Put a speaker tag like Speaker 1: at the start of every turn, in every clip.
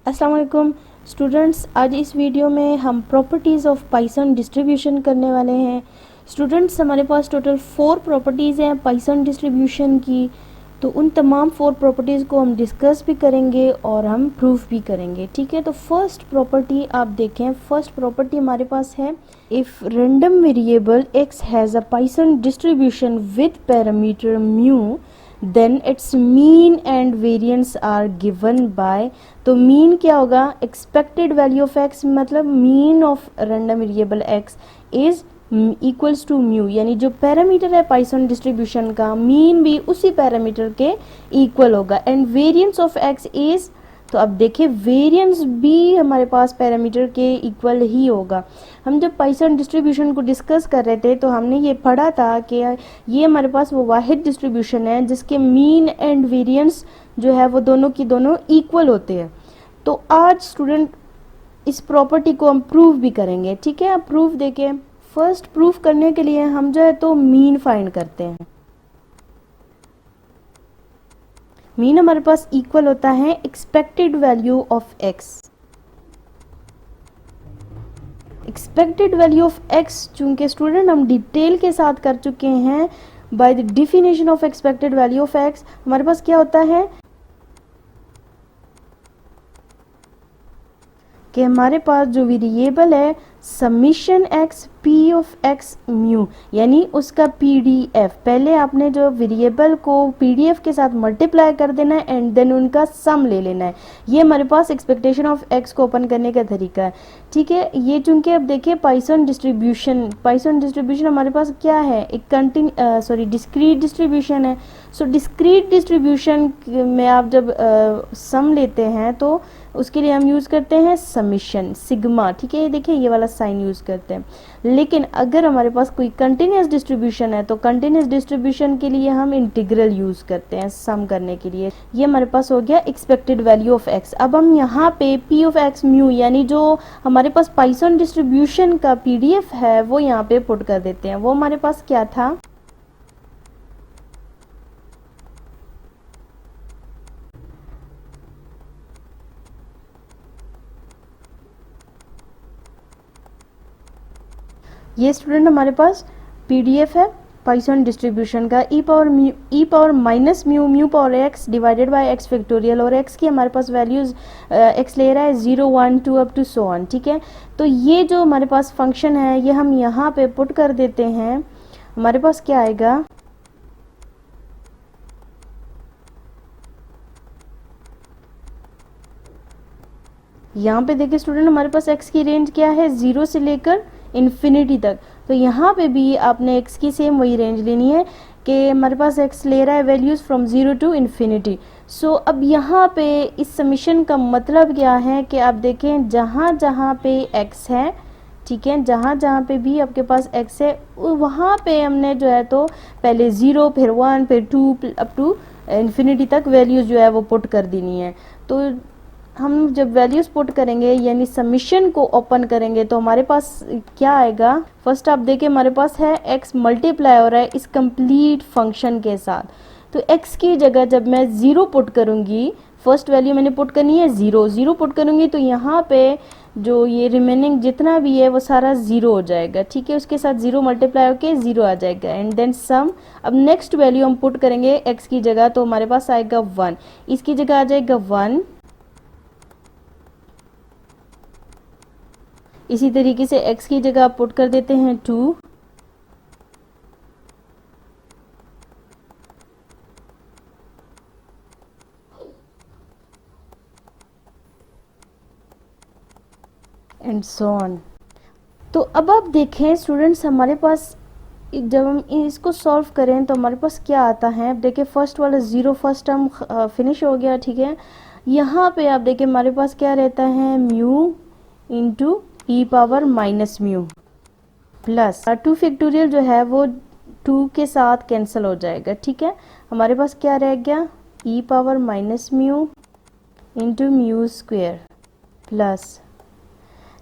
Speaker 1: अस्सलाम वालेकुम स्टूडेंट्स, आज इस वीडियो में हम प्रॉपर्टीज़ ऑफ पाइथन डिस्ट्रीब्यूशन करने वाले हैं। स्टूडेंट्स, हमारे पास टोटल 4 प्रॉपर्टीज़ हैं पाइथन डिस्ट्रीब्यूशन की। तो उन तमाम 4 प्रॉपर्टीज़ को हम डिस्कस भी करेंगे और हम प्रूफ भी करेंगे। ठीक है, तो फर्स्ट प्रॉपर्टी आप देखें। फर्स्ट प्रॉपर्टी हमारे पास है, if random variable x has a Poisson distribution with parameter mu then its mean and variance are given by. तो मीन क्या होगा? एक्सपेक्टेड वैल्यू ऑफ x, मतलब mean of random variable x is equals to mu, यानी जो parameter है Poisson distribution का, mean भी उसी पैरामीटर के इक्वल होगा। And variance of x is, तो अब देखिए वेरिएंस भी हमारे पास पैरामीटर के इक्वल ही होगा। हम जब पाइथन डिस्ट्रीब्यूशन को डिस्कस कर रहे थे तो हमने ये पढ़ा था कि ये हमारे पास वो वाहिद डिस्ट्रीब्यूशन है जिसके मीन एंड वेरिएंस जो है वो दोनों की दोनों इक्वल होते हैं। तो आज स्टूडेंट इस प्रॉपर्टी को हम प्रूव भी करेंगे। ठीक है, अब प्रूफ देखें। फर्स्ट प्रूफ करने के लिए हम जो है तो मीन फाइंड करते हैं। मीन हमारे पास इक्वल होता है expected value of x। Expected value of x चूंकि स्टूडेंट हम डिटेल के साथ कर चुके हैं by the definition of expected value of x, हमारे पास क्या होता है कि हमारे पास जो वेरिएबल है summation x p of x mu, यानी उसका pdf, पहले आपने जो वेरिएबल को pdf के साथ मल्टीप्लाई कर देना है एंड देन उनका सम ले लेना है। ये हमारे पास एक्सपेक्टेशन ऑफ x को ओपन करने का तरीका है। ठीक है, ये चूंकि अब देखिए पाइथन डिस्ट्रीब्यूशन हमारे पास क्या है, एक डिस्क्रीट डिस्ट्रीब्यूशन है। सो डिस्क्रीट डिस्ट्रीब्यूशन में आप जब सम लेते हैं तो उसके लिए हम यूज़ करते हैं समिशन सिग्मा। ठीक है, ये देखिए ये वाला साइन यूज़ करते हैं। लेकिन अगर हमारे पास कोई कंटिन्यूस डिस्ट्रीब्यूशन है तो कंटिन्यूस डिस्ट्रीब्यूशन के लिए हम इंटीग्रल यूज़ करते हैं सम करने के लिए। ये हमारे पास हो गया एक्सपेक्टेड वैल्यू ऑफ x। अब हम यहाँ पे p ऑफ x म्यू, यानी जो हमारे पास पाइथन डिस्ट्रीब्यूशन का pdf है वो यहाँ पे पुट कर देते हैं। वो हमारे पास क्या था, ये स्टूडेंट हमारे पास पीडीएफ है पाइथन डिस्ट्रीब्यूशन का, e power minus mu power x divided by x factorial, और एक्स की हमारे पास वैल्यूज एक्स ले रहा है 0 1 2 अप टू सो ऑन। ठीक है, तो ये जो हमारे पास फंक्शन है ये हम यहाँ पे पुट कर देते हैं। हमारे पास क्या आएगा, यहाँ पे देखिए स्टूडेंट हमारे पास x की रेंज क्या है, 0 से लेकर इन्फिनिटी तक। तो यहाँ पे भी आपने x की सेम वही रेंज लेनी है कि हमारे पास x ले रहा है वैल्यूज फ्रॉम 0 टू इन्फिनिटी। सो अब यहाँ पे इस समीशन का मतलब क्या है कि आप देखें जहाँ जहाँ पे x है, ठीक है, जहाँ जहाँ पे भी आपके पास x है वहाँ पे हमने जो है तो पहले 0 फिर 1 फिर 2 अप टू इन्फिनिटी तक वैल्यूज जो है वो पुट कर देनी है। तो हम जब वैल्यूज पुट करेंगे यानी समीशन को ओपन करेंगे तो हमारे पास क्या आएगा, फर्स्ट आप देखिए हमारे पास है x मल्टीप्लाई हो रहा है इस कंप्लीट फंक्शन के साथ। तो x की जगह जब मैं 0 पुट करूंगी, फर्स्ट वैल्यू मैंने पुट करनी है 0 पुट करूंगी तो यहाँ पे जो ये रिमेनिंग जितना भी है वो सारा 0 हो जाएगा। ठीक है, उसके साथ 0 मल्टीप्लाई होके 0 आ जाएगा एंड देन सम। अब नेक्स्ट वैल्यू हम पुट करेंगे x की जगह तो हमारे पास आएगा 1, इसकी जगह आ जाएगा 1। इसी तरीके से x की जगह आप पुट कर देते हैं 2, एंड सो ऑन। तो अब आप देखें स्टूडेंट्स हमारे पास जब हम इसको सॉल्व करें तो हमारे पास क्या आता है। अब देखिए फर्स्ट वाला 0 फर्स्ट टर्म फिनिश हो गया। ठीक है, यहाँ पे आप देखिए हमारे पास क्या रहता है, mu into e power minus mu plus 2 factorial जो है वो 2 के साथ कैंसिल हो जाएगा। ठीक है, हमारे पास क्या रह गया, e power minus mu into mu square plus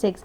Speaker 1: 6,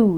Speaker 1: 2.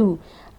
Speaker 1: 2.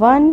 Speaker 1: 1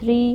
Speaker 1: 3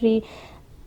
Speaker 1: 3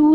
Speaker 1: 2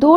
Speaker 1: 2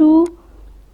Speaker 1: 2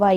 Speaker 1: y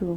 Speaker 1: 2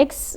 Speaker 1: x